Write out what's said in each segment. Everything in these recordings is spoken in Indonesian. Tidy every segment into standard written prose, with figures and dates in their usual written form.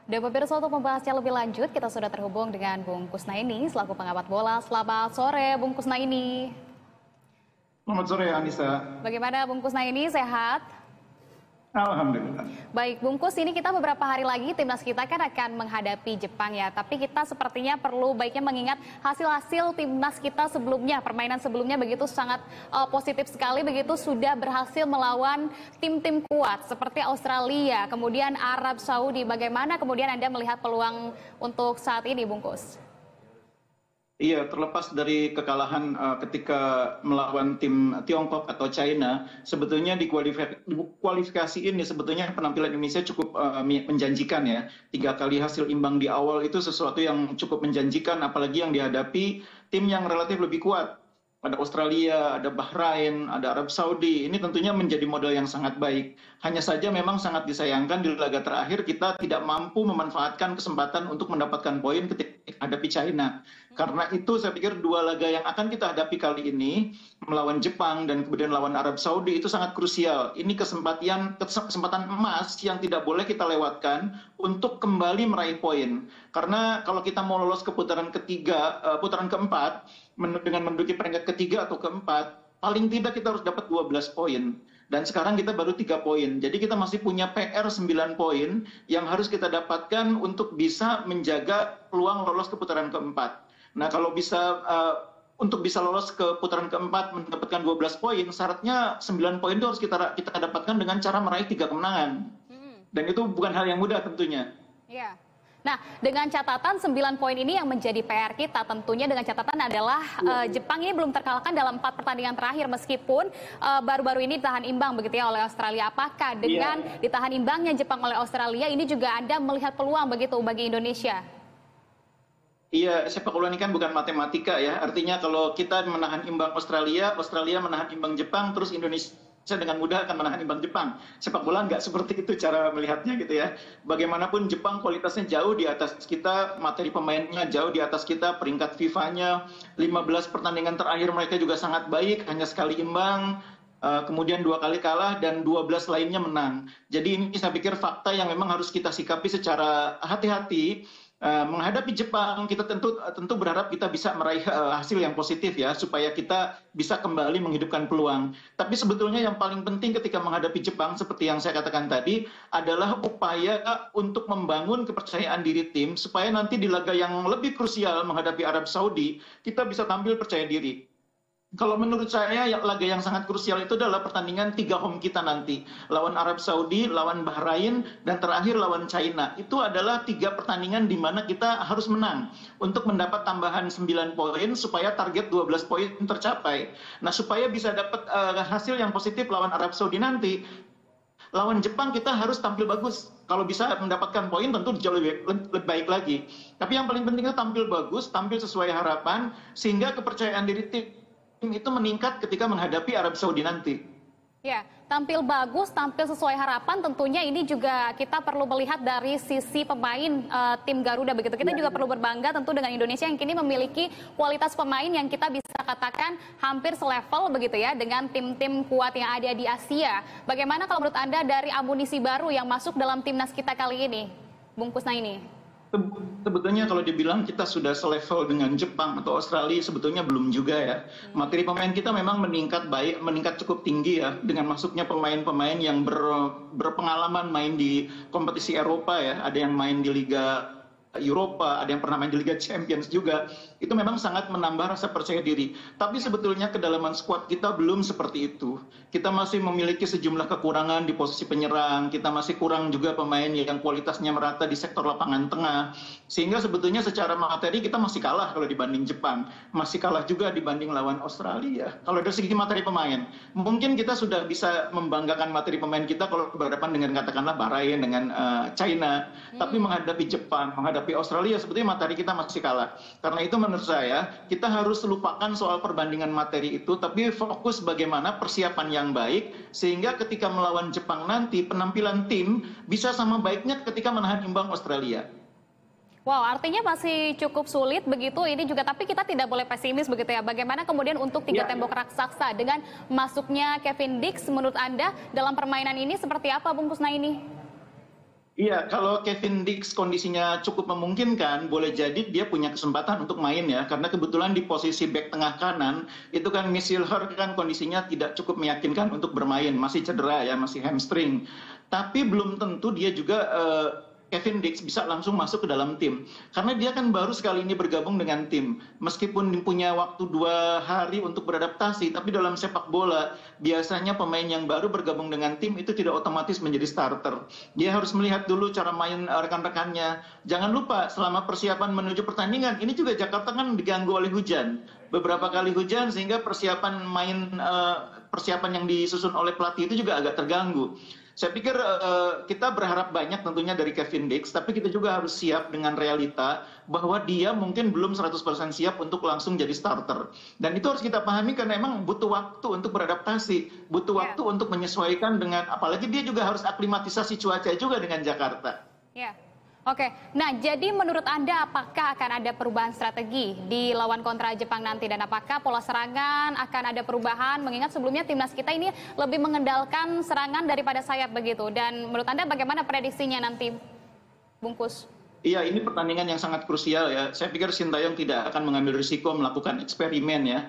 Dan pemirsa, untuk membahasnya lebih lanjut, kita sudah terhubung dengan Bung Kusnaini selaku pengamat bola. Selamat sore, Bung Kusnaini. Selamat sore, Anissa. Bagaimana Bung Kusnaini, sehat? Alhamdulillah. Baik, Bungkus, ini kita beberapa hari lagi timnas kita kan akan menghadapi Jepang ya. Tapi kita sepertinya perlu baiknya mengingat hasil-hasil timnas kita sebelumnya, permainan sebelumnya begitu sangat positif sekali, begitu sudah berhasil melawan tim-tim kuat seperti Australia, kemudian Arab Saudi. Bagaimana kemudian Anda melihat peluang untuk saat ini, Bungkus? Iya, terlepas dari kekalahan ketika melawan tim Tiongkok atau China, sebetulnya di kualifikasi ini sebetulnya penampilan Indonesia cukup menjanjikan ya. 3 kali hasil imbang di awal itu sesuatu yang cukup menjanjikan, apalagi yang dihadapi tim yang relatif lebih kuat. Ada Australia, ada Bahrain, ada Arab Saudi. Ini tentunya menjadi modal yang sangat baik. Hanya saja memang sangat disayangkan di laga terakhir kita tidak mampu memanfaatkan kesempatan untuk mendapatkan poin ketika hadapi China. Karena itu saya pikir 2 laga yang akan kita hadapi kali ini, melawan Jepang dan kemudian lawan Arab Saudi, itu sangat krusial. Ini kesempatan emas yang tidak boleh kita lewatkan untuk kembali meraih poin. Karena kalau kita mau lolos ke putaran keempat, dengan menduduki peringkat ketiga atau keempat, paling tidak kita harus dapat 12 poin. Dan sekarang kita baru 3 poin. Jadi kita masih punya PR 9 poin yang harus kita dapatkan untuk bisa menjaga peluang lolos ke putaran keempat. Nah, kalau bisa untuk bisa lolos ke putaran keempat mendapatkan 12 poin, syaratnya 9 poin itu harus kita dapatkan dengan cara meraih 3 kemenangan. Dan itu bukan hal yang mudah tentunya. Iya. Nah, dengan catatan 9 poin ini yang menjadi PR kita, tentunya dengan catatan adalah Jepang ini belum terkalahkan dalam 4 pertandingan terakhir, meskipun baru-baru ini ditahan imbang begitu ya oleh Australia. Apakah dengan ditahan imbangnya Jepang oleh Australia ini juga Anda melihat peluang begitu bagi Indonesia? Iya, sepak bola ini kan bukan matematika ya. Artinya kalau kita menahan imbang Australia, Australia menahan imbang Jepang, terus Indonesia dengan mudah akan menahan imbang Jepang. Sepak bola nggak seperti itu cara melihatnya gitu ya. Bagaimanapun Jepang kualitasnya jauh di atas kita, materi pemainnya jauh di atas kita, peringkat FIFA-nya 15 pertandingan terakhir mereka juga sangat baik, hanya sekali imbang, kemudian 2 kali kalah dan 12 lainnya menang. Jadi ini saya pikir fakta yang memang harus kita sikapi secara hati-hati. Menghadapi Jepang, kita tentu berharap kita bisa meraih hasil yang positif ya, supaya kita bisa kembali menghidupkan peluang. Tapi sebetulnya yang paling penting ketika menghadapi Jepang, seperti yang saya katakan tadi, adalah upaya untuk membangun kepercayaan diri tim, supaya nanti di laga yang lebih krusial menghadapi Arab Saudi, kita bisa tampil percaya diri. Kalau menurut saya laga yang sangat krusial itu adalah pertandingan 3 home kita nanti. Lawan Arab Saudi, lawan Bahrain, dan terakhir lawan China. Itu adalah 3 pertandingan di mana kita harus menang untuk mendapat tambahan 9 poin supaya target 12 poin tercapai. Nah, supaya bisa dapat hasil yang positif lawan Arab Saudi nanti, lawan Jepang kita harus tampil bagus. Kalau bisa mendapatkan poin tentu jauh lebih baik lagi. Tapi yang paling penting itu tampil bagus, tampil sesuai harapan, sehingga kepercayaan diri tim itu meningkat ketika menghadapi Arab Saudi nanti. Ya, tampil bagus, tampil sesuai harapan, tentunya ini juga kita perlu melihat dari sisi pemain tim Garuda begitu. Kita juga perlu berbangga tentu dengan Indonesia yang kini memiliki kualitas pemain yang kita bisa katakan hampir selevel begitu ya dengan tim-tim kuat yang ada di Asia. Bagaimana kalau menurut Anda dari amunisi baru yang masuk dalam timnas kita kali ini, Bung Kusnaini? Sebetulnya kalau dibilang kita sudah selevel dengan Jepang atau Australia, sebetulnya belum juga ya. Materi pemain kita memang meningkat cukup tinggi ya, dengan masuknya pemain-pemain yang berpengalaman main di kompetisi Eropa ya. Ada yang main di Liga Eropa, ada yang pernah main di Liga Champions juga. Itu memang sangat menambah rasa percaya diri. Tapi sebetulnya kedalaman skuad kita belum seperti itu. Kita masih memiliki sejumlah kekurangan di posisi penyerang. Kita masih kurang juga pemain yang kualitasnya merata di sektor lapangan tengah. Sehingga sebetulnya secara materi kita masih kalah kalau dibanding Jepang. Masih kalah juga dibanding lawan Australia. Kalau dari segi materi pemain, mungkin kita sudah bisa membanggakan materi pemain kita kalau berhadapan dengan katakanlah Bahrain, dengan China. Tapi menghadapi Jepang, menghadapi Australia, sebetulnya materi kita masih kalah. Karena itu menurut saya, kita harus lupakan soal perbandingan materi itu, tapi fokus bagaimana persiapan yang baik, sehingga ketika melawan Jepang nanti, penampilan tim bisa sama baiknya ketika menahan imbang Australia. Wow, artinya masih cukup sulit begitu ini juga, tapi kita tidak boleh pesimis begitu ya. Bagaimana kemudian untuk 3 tembok raksasa dengan masuknya Kevin Dix, menurut Anda dalam permainan ini seperti apa, Bung Kusnaini? Iya, kalau Kevin Dix kondisinya cukup memungkinkan, boleh jadi dia punya kesempatan untuk main ya, karena kebetulan di posisi bek tengah kanan itu kan Misilher kan kondisinya tidak cukup meyakinkan untuk bermain, masih cedera ya, masih hamstring. Tapi belum tentu dia juga Kevin Dix bisa langsung masuk ke dalam tim, karena dia kan baru sekali ini bergabung dengan tim. Meskipun punya waktu 2 hari untuk beradaptasi, tapi dalam sepak bola biasanya pemain yang baru bergabung dengan tim itu tidak otomatis menjadi starter. Dia harus melihat dulu cara main rekan-rekannya. Jangan lupa selama persiapan menuju pertandingan ini juga Jakarta kan diganggu oleh hujan. Beberapa kali hujan sehingga persiapan yang disusun oleh pelatih itu juga agak terganggu. Saya pikir kita berharap banyak tentunya dari Kevin Dix, tapi kita juga harus siap dengan realita bahwa dia mungkin belum 100% siap untuk langsung jadi starter. Dan itu harus kita pahami karena memang butuh waktu untuk beradaptasi, butuh waktu untuk menyesuaikan dengan, apalagi dia juga harus aklimatisasi cuaca juga dengan Jakarta. Ya. Oke, nah jadi menurut Anda apakah akan ada perubahan strategi di lawan kontra Jepang nanti dan apakah pola serangan akan ada perubahan mengingat sebelumnya timnas kita ini lebih mengendalikan serangan daripada sayap begitu dan menurut Anda bagaimana prediksinya nanti Bungkus? Iya, ini pertandingan yang sangat krusial ya. Saya pikir Sintayong tidak akan mengambil risiko melakukan eksperimen ya.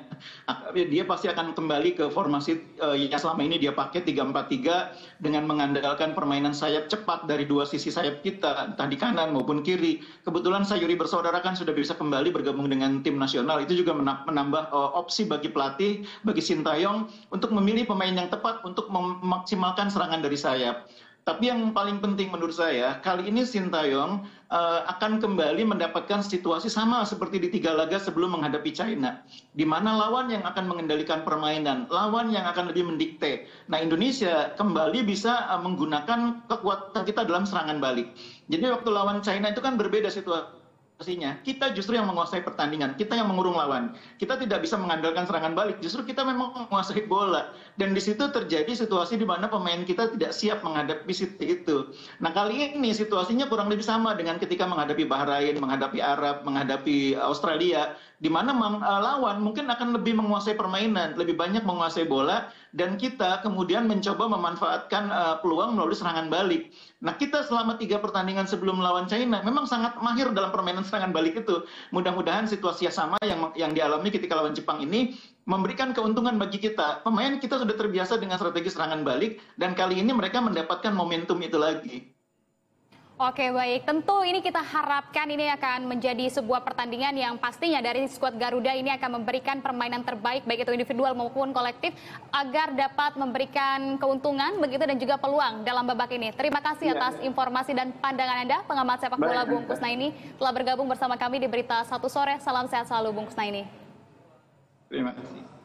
Dia pasti akan kembali ke formasi yang selama ini dia pakai 3-4-3 dengan mengandalkan permainan sayap cepat dari dua sisi sayap kita, entah di kanan maupun kiri. Kebetulan Sayuri bersaudara kan sudah bisa kembali bergabung dengan tim nasional. Itu juga menambah opsi bagi pelatih, bagi Sintayong untuk memilih pemain yang tepat untuk memaksimalkan serangan dari sayap. Tapi yang paling penting menurut saya, kali ini Sintayong akan kembali mendapatkan situasi sama seperti di 3 laga sebelum menghadapi China. Di mana lawan yang akan mengendalikan permainan, lawan yang akan lebih mendikte. Nah, Indonesia kembali bisa menggunakan kekuatan kita dalam serangan balik. Jadi waktu lawan China itu kan berbeda situasinya. Kita justru yang menguasai pertandingan, kita yang mengurung lawan. Kita tidak bisa mengandalkan serangan balik, justru kita memang menguasai bola. Dan di situ terjadi situasi di mana pemain kita tidak siap menghadapi itu. Nah, kali ini situasinya kurang lebih sama dengan ketika menghadapi Bahrain, menghadapi Arab, menghadapi Australia, di mana lawan mungkin akan lebih menguasai permainan, lebih banyak menguasai bola, dan kita kemudian mencoba memanfaatkan peluang melalui serangan balik. Nah, kita selama 3 pertandingan sebelum melawan China memang sangat mahir dalam permainan serangan balik itu. Mudah-mudahan situasi yang sama yang dialami ketika lawan Jepang ini memberikan keuntungan bagi kita. Pemain kita sudah terbiasa dengan strategi serangan balik, dan kali ini mereka mendapatkan momentum itu lagi. Oke baik, tentu ini kita harapkan ini akan menjadi sebuah pertandingan yang pastinya dari skuad Garuda ini akan memberikan permainan terbaik baik itu individual maupun kolektif agar dapat memberikan keuntungan begitu dan juga peluang dalam babak ini. Terima kasih atas informasi dan pandangan Anda, pengamat sepak bola Bung Kusnaini telah bergabung bersama kami di Berita Satu Sore. Salam sehat selalu Bung Kusnaini. Terima kasih.